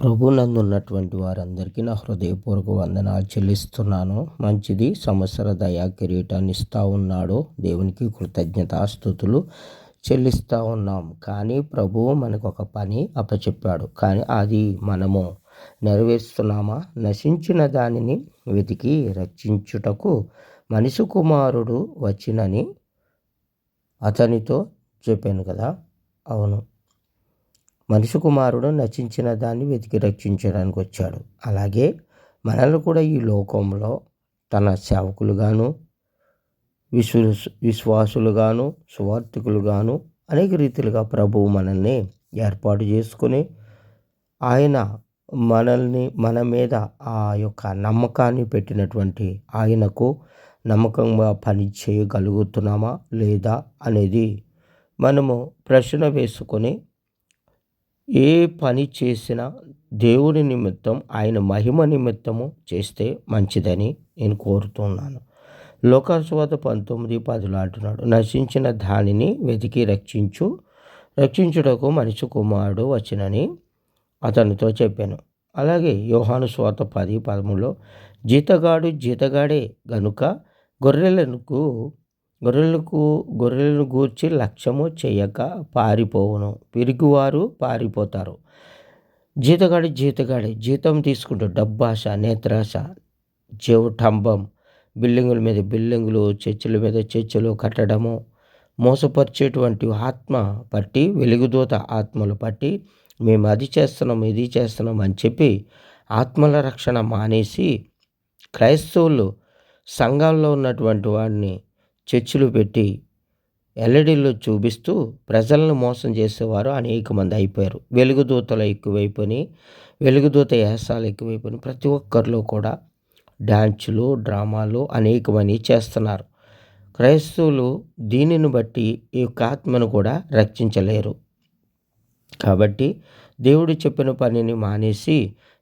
ప్రభునందున్నటువంటి వారందరికీ నా హృదయపూర్వక వందనాలు చెల్లిస్తున్నాను. మంచిది, సంవత్సర దయా కిరీటాన్ని ఇస్తూ ఉన్నాడు. దేవునికి కృతజ్ఞతాస్తుతులు చెల్లిస్తూ ఉన్నాం. కానీ ప్రభువు మనకు ఒక పని అప్పచెప్పాడు. కానీ అది మనము నెరవేరుస్తున్నామా? నశించిన దానిని వెతికి రక్షించుటకు మనిషి కుమారుడు వచ్చినని అతనితో చెప్పాను కదా. అవును, మనిషి కుమారుడు నశించిన దాన్ని వెతికి రక్షించడానికి వచ్చాడు. అలాగే మనల్ని కూడా ఈ లోకంలో తన సేవకులుగాను, విశ్వాసులుగాను, సువార్థికులుగాను అనేక రీతిలుగా ప్రభువు మనల్ని ఏర్పాటు చేసుకుని ఆయన మన మీద ఆ యొక్క నమ్మకాన్ని పెట్టినటువంటి ఆయనకు నమ్మకంగా పని చేయగలుగుతున్నామా లేదా అనేది మనము ప్రశ్న వేసుకొని ఏ పని చేసినా దేవుని నిమిత్తం, ఆయన మహిమ నిమిత్తము చేస్తే మంచిదని నేను కోరుతున్నాను. లోకాసువార్త 19:10 అంటున్నాడు, నశించిన దానిని వెతికి రక్షించుటకు మనిషి కుమారుడు వచ్చినని అతనితో చెప్పాను. అలాగే యోహాను సువార్త 10:13 జీతగాడు జీతగాడే గనుక గొర్రెలను గూర్చి లక్ష్యము చేయక పారిపోవును, పిరిగివారు పారిపోతారు. జీతగాడే జీతం తీసుకుంటాడు. డబ్బాశ, నేత్రాశ, చెవుటంబం, బిల్డింగుల మీద బిల్డింగులు, చర్చిల మీద చర్చలు కట్టడము, మోసపరిచేటువంటి ఆత్మ పట్టి, వెలుగుదూత ఆత్మలు పట్టి మేము అది చేస్తున్నాం ఇది చేస్తున్నాం అని చెప్పి ఆత్మల రక్షణ మానేసి క్రైస్తవులు సంఘాల్లో ఉన్నటువంటి వాడిని చర్చిలు పెట్టి ఎల్ఈడీల్లో చూపిస్తూ ప్రజలను మోసం చేసేవారు అనేక మంది అయిపోయారు. వెలుగుదూతలు ఎక్కువైపోయి, వెలుగుదూత యాసాలు ఎక్కువైపోయి ప్రతి ఒక్కరిలో కూడా డ్యాన్సులు, డ్రామాలు అనేకమని చేస్తున్నారు. క్రైస్తవులు దీనిని బట్టి ఈ యొక్క ఆత్మను కూడా రక్షించలేరు. కాబట్టి దేవుడు చెప్పిన పనిని మానేసి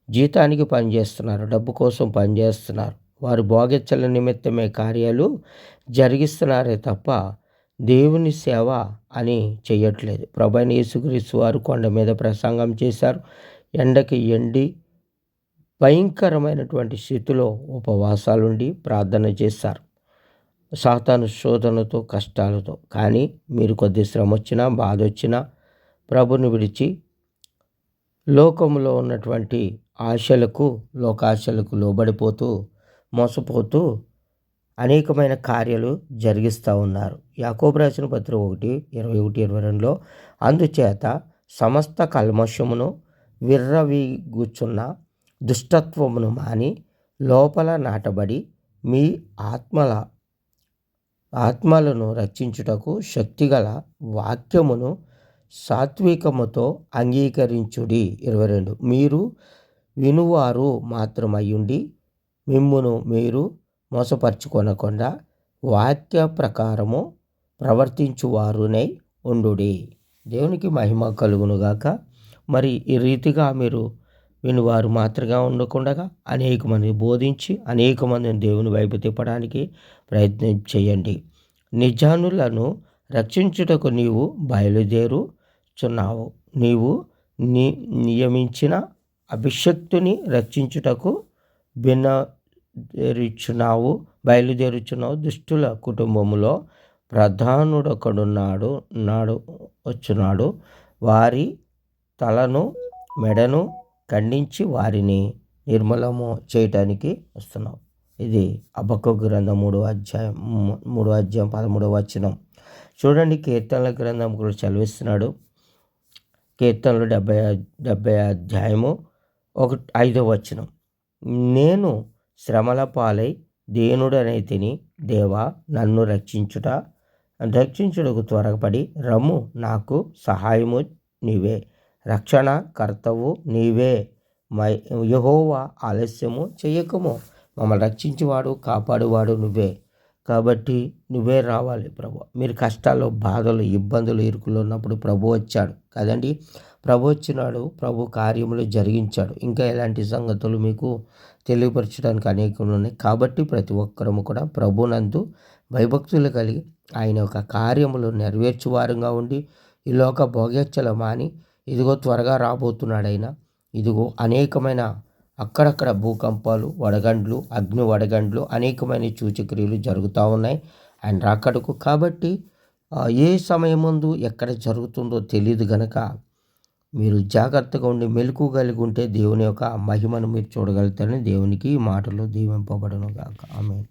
జీతానికి పనిచేస్తున్నారు, డబ్బు కోసం పనిచేస్తున్నారు. వారు భోగెచ్చల నిమిత్తమే కార్యాలు జరిగిస్తున్నారే తప్ప దేవుని సేవ అని చెయ్యట్లేదు. ప్రభువైన యేసుక్రీస్తు వారు కొండ మీద ప్రసంగం చేశారు. ఎండకి ఎండి భయంకరమైనటువంటి స్థితిలో ఉపవాసాలుండి ప్రార్థన చేశారు, సాతాను శోధనతో, కష్టాలతో. కానీ మీరు కొద్ది శ్రమ వచ్చినా, బాధ వచ్చినా ప్రభుని విడిచి లోకంలో ఉన్నటువంటి లోకాశలకు లోబడిపోతూ, మోసపోతూ అనేకమైన కార్యాలు జరిగిస్తూ ఉన్నారు. యాకోబు రాసిన పత్రిక 1:21-22 అందుచేత సమస్త కల్మషమును విర్రవీగుచున్న దుష్టత్వమును మాని లోపల నాటబడి మీ ఆత్మలను రక్షించుటకు శక్తిగల వాక్యమును సాత్వికముతో అంగీకరించుడి. 22 మీరు వినువారు మాత్రమయ్యుండి మిమ్మును మీరు మోసపరుచుకొనకుండా వాక్య ప్రకారము ప్రవర్తించువారునై ఉండుడి. దేవునికి మహిమ కలుగునుగాక. మరి ఈ రీతిగా మీరు వినువారు మాత్రమే ఉండకుండా అనేక మంది బోధించి అనేక మందిని దేవుని వైపు తిప్పడానికి ప్రయత్నం చేయండి. నిజానులను రక్షించుటకు నీవు బయలుదేరుచున్నావు. నీవు నియమించిన అభిషక్తుని రక్షించుటకు బయలుదేరుచున్నావు. దుష్టుల కుటుంబములో ప్రధానుడొకడున్నాడు వచ్చున్నాడు. వారి తలను మెడను ఖండించి వారిని నిర్మూలము చేయటానికి వస్తున్నావు. ఇది హబక్కూకు గ్రంథం 3:13 చూడండి. కీర్తనల గ్రంథం కూడా చదివిస్తున్నాడు. కీర్తనలు 70 అధ్యాయము 5 నేను శ్రమల పాలై దీనుడనైతిని, దేవా నన్ను రక్షించుటకు త్వరపడి రమ్ము, నాకు సహాయము నీవే, రక్షణ కర్తవు నీవే. యెహోవా ఆలస్యము చెయ్యకము, మమ్మల్ని రక్షించేవాడు కాపాడువాడు నువ్వే. కాబట్టి నువ్వే రావాలి ప్రభు. మీరు కష్టాలు, బాధలు, ఇబ్బందులు, ఇరుకులు ఉన్నప్పుడు ప్రభు వచ్చాడు కదండి. ప్రభు వచ్చినాడు, ప్రభు కార్యములు జరిగించాడు. ఇంకా ఎలాంటి సంగతులు మీకు తెలియపరచడానికి అనేకలు ఉన్నాయి. కాబట్టి ప్రతి ఒక్కరము కూడా ప్రభునందు భయభక్తులు కలిగి ఆయన యొక్క కార్యములు నెరవేర్చువారుగా ఉండి ఈ లోక భోగేచ్ఛలు మాని ఇదిగో త్వరగా రాబోతున్నాడు ఆయన. ఇదిగో అనేకమైన అక్కడక్కడ భూకంపాలు, వడగండ్లు, అగ్ని వడగండ్లు, అనేకమైన సూచక్రియలు జరుగుతూ ఉన్నాయి ఆయన రాకడకు. కాబట్టి ఏ సమయమందు ఎక్కడ జరుగుతుందో తెలియదు గనక మీరు జాగ్రత్తగా ఉండి మెలకువ కలిగి ఉంటే దేవుని యొక్క మహిమను మీరు చూడగలుగుతారని దేవునికి ఈ మాటలు దీవింపబడును గాక. ఆమేన్.